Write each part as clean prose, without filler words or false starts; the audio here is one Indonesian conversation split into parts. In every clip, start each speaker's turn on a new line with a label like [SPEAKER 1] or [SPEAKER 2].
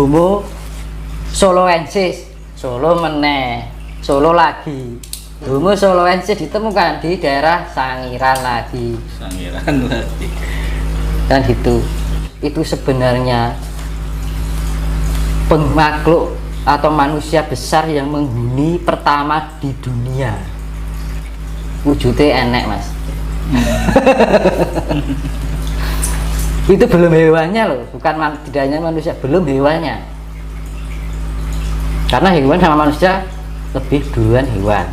[SPEAKER 1] Homo soloensis, Solo meneh, Solo lagi. Homo soloensis ditemukan di daerah Sangiran lagi. Dan gitu. Itu sebenarnya makhluk atau manusia besar yang menghuni pertama di dunia. Wujudnya enek, Mas. Itu belum hewannya loh, bukan tidak hanya manusia, belum hewannya. Karena hewan sama manusia lebih duluan hewan.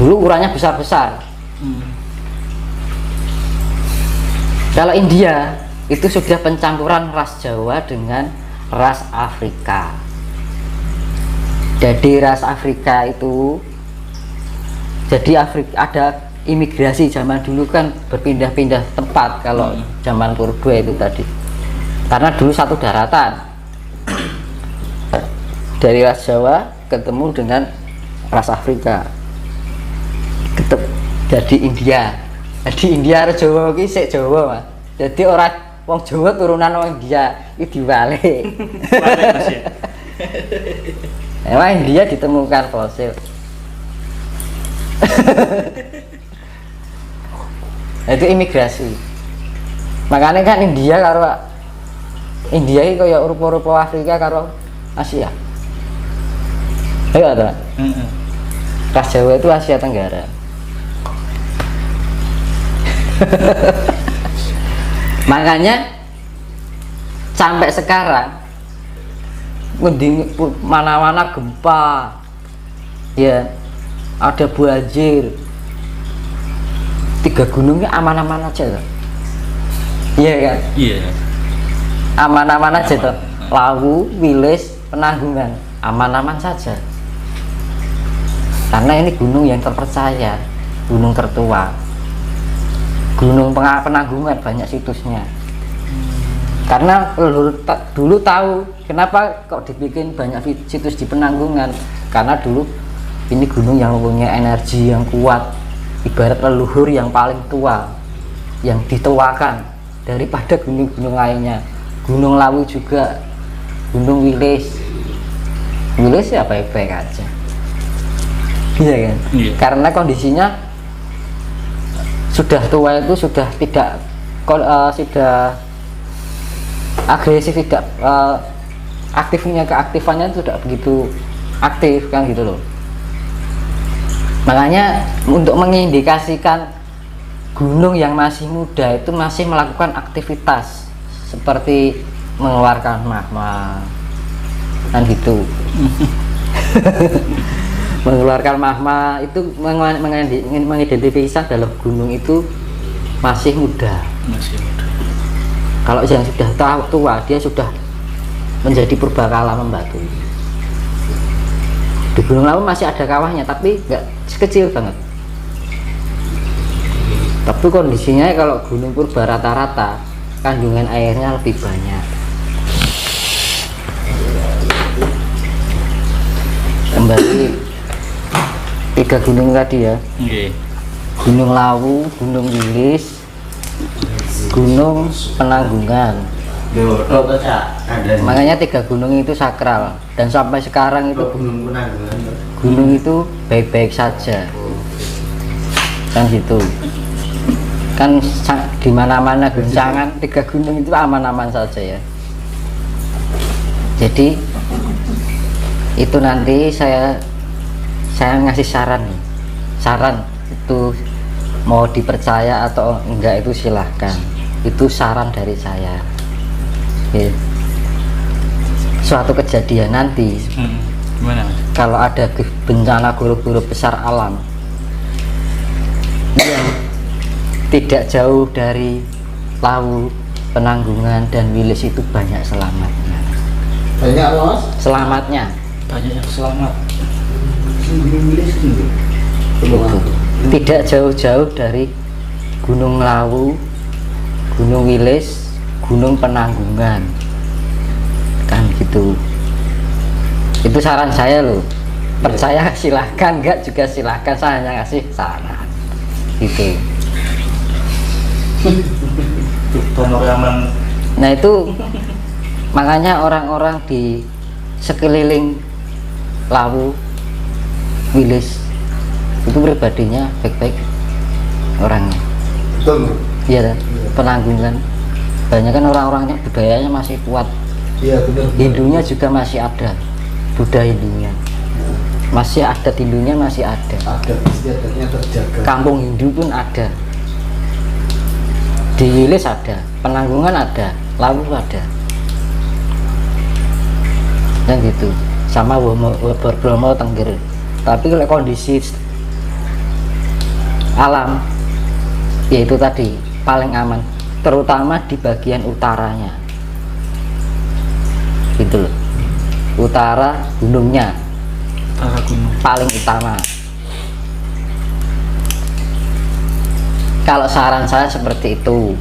[SPEAKER 1] Dulu ukurannya besar-besar. Kalau India itu sudah pencampuran ras Jawa dengan ras Afrika. Jadi ras Afrika itu, jadi Afrika ada imigrasi zaman dulu kan berpindah-pindah tempat kalau zaman purba itu tadi. Karena dulu satu daratan. Dari ras Jawa ketemu dengan ras Afrika. Jadi India. Jadi India harus Jawa iki sik Jawa, Mas. Jadi orang wong Jawa turunan wong India iki diwale. Emang India ditemukan fosil. Itu imigrasi. Makanya kan India karo India iki kaya rupa-rupa Afrika karo Asia. Ayo ta? Ras Jawa itu Asia Tenggara. Makanya sampai sekarang mana-mana gempa, ya ada banjir, 3 gunungnya aman-aman aja loh. Iya kan? Iya. Aman-aman aja tuh. Lawu, Wilis, Penanggungan aman-aman saja. Karena ini gunung yang terpercaya, gunung tertua. Gunung Penanggungan banyak situsnya. Karena dulu tahu kenapa kok dibikin banyak situs di Penanggungan. Karena dulu ini gunung yang punya energi yang kuat, ibarat leluhur yang paling tua, yang dituakan daripada gunung-gunung lainnya. Gunung Lawu juga, Gunung Wilis. Wilis ya baik-baik aja. Iya kan? Iya. Karena kondisinya sudah tua itu sudah tidak sudah agresif, tidak keaktifannya itu tidak begitu aktif kan gitu loh. Makanya untuk mengindikasikan gunung yang masih muda itu masih melakukan aktivitas seperti mengeluarkan magma kan gitu. Mengeluarkan magma itu mengidentifikasi dalam gunung itu masih muda. Kalau yang sudah tua dia sudah menjadi purbakala membatu. Di Gunung Lawu masih ada kawahnya tapi nggak kecil banget. Tapi kondisinya kalau gunung purba rata-rata kandungan airnya lebih banyak. Kembali 3 gunung tadi ya. Gunung Lawu, Gunung Wilis, Gunung Penanggungan. Makanya 3 gunung itu sakral dan sampai sekarang itu gunung itu baik-baik saja. Kan gitu. Kan di mana-mana guncangan 3 gunung itu aman-aman saja ya. Jadi itu nanti saya ngasih saran nih. Saran itu mau dipercaya atau enggak itu silahkan. Itu saran dari saya. Oke. Suatu kejadian nanti gimana? Kalau ada bencana guru-guru besar alam yang tidak jauh dari Lawu, Penanggungan dan Wilis itu banyak selamatnya.
[SPEAKER 2] Banyak Mas?
[SPEAKER 1] Selamatnya.
[SPEAKER 3] Banyak yang selamat.
[SPEAKER 1] Tidak jauh-jauh dari Gunung Lawu, Gunung Wilis, Gunung Penanggungan kan gitu. Itu saran saya loh. Percaya silahkan, enggak juga silahkan, saya hanya ngasih saran gitu.
[SPEAKER 3] Donor yang
[SPEAKER 1] Nah itu Makanya orang-orang di sekeliling Lawu, Wilis itu pribadinya baik-baik orangnya.
[SPEAKER 2] Betul.
[SPEAKER 1] Iya, Penanggungan banyak kan orang-orangnya budayanya masih kuat.
[SPEAKER 2] Iya benar.
[SPEAKER 1] Hindunya juga masih ada, budaya Hindunya masih ada, Hindunya masih ada.
[SPEAKER 2] Ada istiadatnya terjaga.
[SPEAKER 1] Kampung Hindu pun ada. Di Wilis ada, Penanggungan ada, Lawu ada. Dan gitu. Sama Bromo Tengger. Tapi kalau kondisi alam yaitu tadi paling aman, terutama di bagian utaranya. Gitu loh. Utara gunungnya.
[SPEAKER 3] Utara gunung.
[SPEAKER 1] Paling utama. Kalau saran saya seperti itu.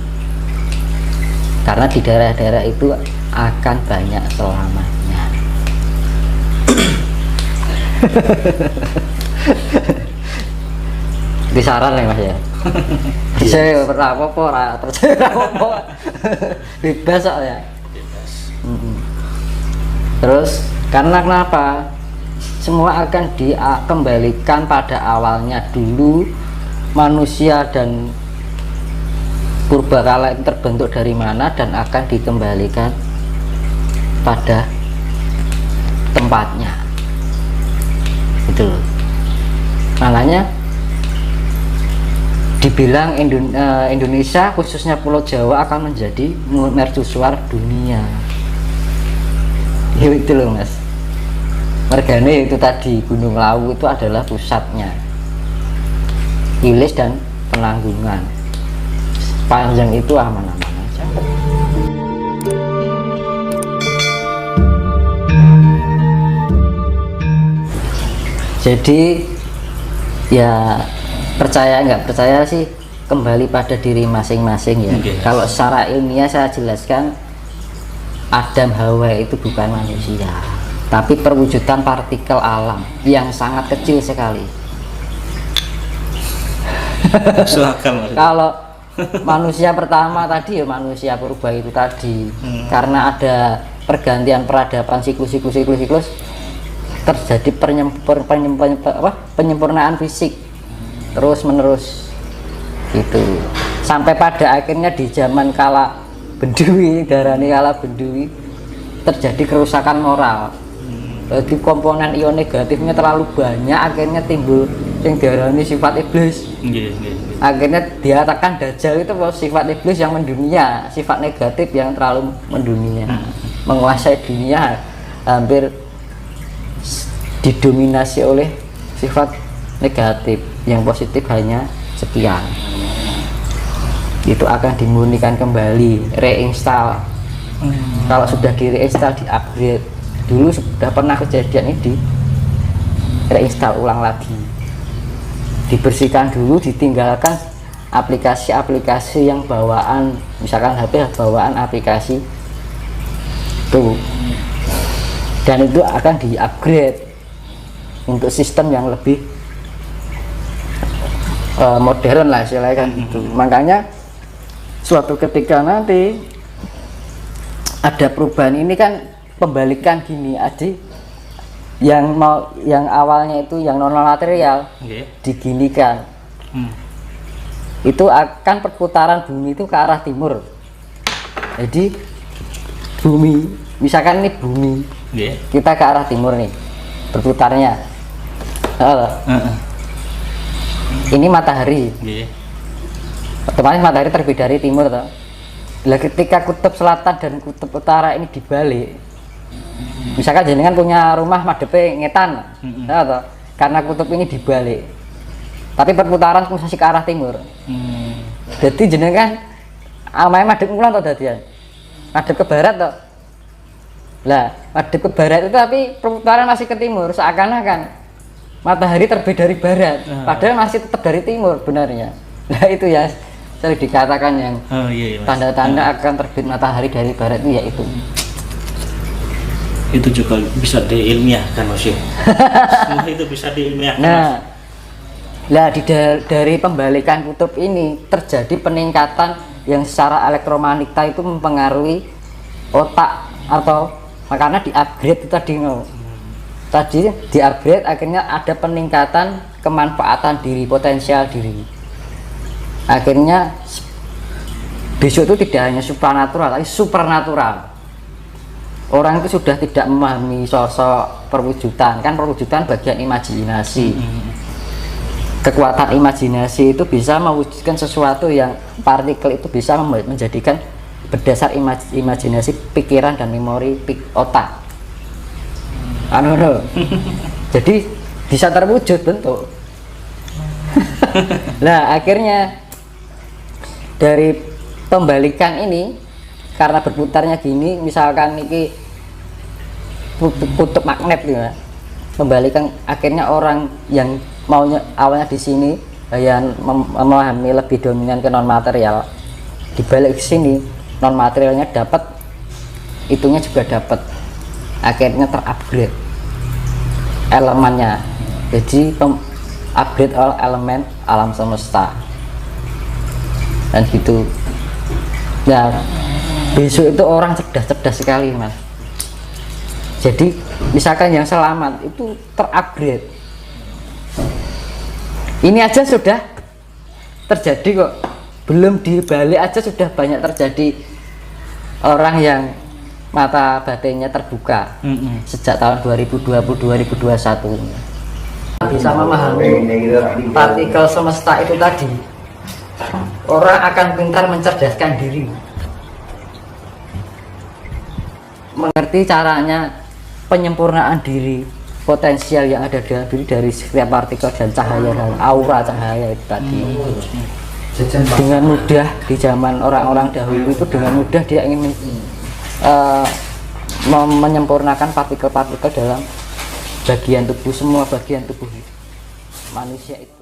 [SPEAKER 1] Karena di daerah-daerah itu akan banyak selamanya. Di saran ya Mas ya. Saya pernah apa-apa percaya apa bebas soalnya. Terus karena kenapa? Semua akan dikembalikan pada awalnya dulu. Manusia dan purbakala itu terbentuk dari mana dan akan dikembalikan pada tempatnya. Itu loh. Makanya dibilang Indonesia khususnya Pulau Jawa akan menjadi mercusuar dunia. Ya itu loh Mas. Mergane itu tadi Gunung Lawu itu adalah pusatnya. Wilis dan Penanggungan. Panjang itu aman-aman aja. Jadi ya percaya nggak percaya sih kembali pada diri masing-masing ya.
[SPEAKER 3] Okay.
[SPEAKER 1] Kalau secara ilmiah saya jelaskan Adam Hawa itu bukan manusia, tapi perwujudan partikel alam yang sangat kecil sekali. Kalau manusia pertama tadi ya manusia purba itu tadi, karena ada pergantian peradaban siklus terjadi penyempurnaan fisik terus menerus gitu, sampai pada akhirnya di zaman kala Benduwi, darani kala Benduwi, terjadi kerusakan moral. Jadi komponen ion negatifnya terlalu banyak, akhirnya timbul yang diarani sifat iblis. Akhirnya diatakan Dajjal itu sifat iblis yang mendunia, sifat negatif yang terlalu mendunia, menguasai dunia, hampir didominasi oleh sifat negatif, yang positif hanya sekian. Itu akan dimurnikan kembali, reinstall. Kalau sudah di reinstall, di upgrade. Dulu sudah pernah kejadian ini, di reinstall ulang lagi, dibersihkan dulu, ditinggalkan aplikasi-aplikasi yang bawaan, misalkan HP bawaan aplikasi itu, dan itu akan di upgrade untuk sistem yang lebih modern lah istilahnya kan gitu. Makanya suatu ketika nanti ada perubahan ini kan pembalikan gini aja, yang awalnya itu yang non material diginikan, itu akan perputaran bumi itu ke arah timur. Jadi bumi, misalkan ini bumi, kita ke arah timur nih berputarnya. Ini matahari, otomatis matahari terbit dari timur toh. Bila ketika kutub selatan dan kutub utara ini dibalik, misalkan jenengan punya rumah madepe ngetan, toh, karena kutub ini dibalik, tapi perputaran masih ke arah timur. Jadi jenengan amai madep kulon toh dadian, madep ke barat toh. Lah madep ke barat itu tapi perputaran masih ke timur, seakan-akan matahari terbit dari barat, padahal masih tetap dari timur benarnya. Nah itu ya sering dikatakan yang tanda-tanda akan terbit matahari dari barat itu, yaitu
[SPEAKER 3] itu juga bisa diilmiahkan Mas. Semua itu bisa diilmiahkan.
[SPEAKER 1] Nah, lah dari pembalikan kutub ini terjadi peningkatan yang secara elektromagnetik itu mempengaruhi otak atau karena di upgrade itu tadi tadi di upgrade akhirnya ada peningkatan kemanfaatan diri, potensial diri. Akhirnya besok itu tidak hanya supranatural tapi supernatural. Orang itu sudah tidak memahami sosok perwujudan, kan perwujudan bagian imajinasi. Kekuatan imajinasi itu bisa mewujudkan sesuatu yang partikel itu bisa menjadikan berdasar imajinasi pikiran dan memori otak. Jadi bisa terwujud bentuk. Nah akhirnya dari pembalikan ini karena berputarnya gini, misalkan ini kutub magnet gitu ya, pembalikan akhirnya orang yang maunya awalnya di sini yang memahami lebih dominan ke non material, dibalik ke sini non materialnya dapat, itunya juga dapat, akhirnya terupgrade elemennya, jadi upgrade all elemen alam semesta dan gitu. Nah besok itu orang cerdas sekali mas. Jadi misalkan yang selamat itu terupgrade, ini aja sudah terjadi kok, belum dibalik aja sudah banyak terjadi orang yang mata batinnya terbuka sejak tahun 2020-2021 bisa memahami partikel semesta itu tadi. Orang akan pintar mencerdaskan diri, mengerti caranya penyempurnaan diri, potensial yang ada dalam diri dari setiap partikel dan cahaya dan aura cahaya itu tadi. Dengan mudah di zaman orang-orang dahulu itu dengan mudah dia ingin menyempurnakan partikel-partikel dalam bagian tubuh, semua bagian tubuh manusia itu.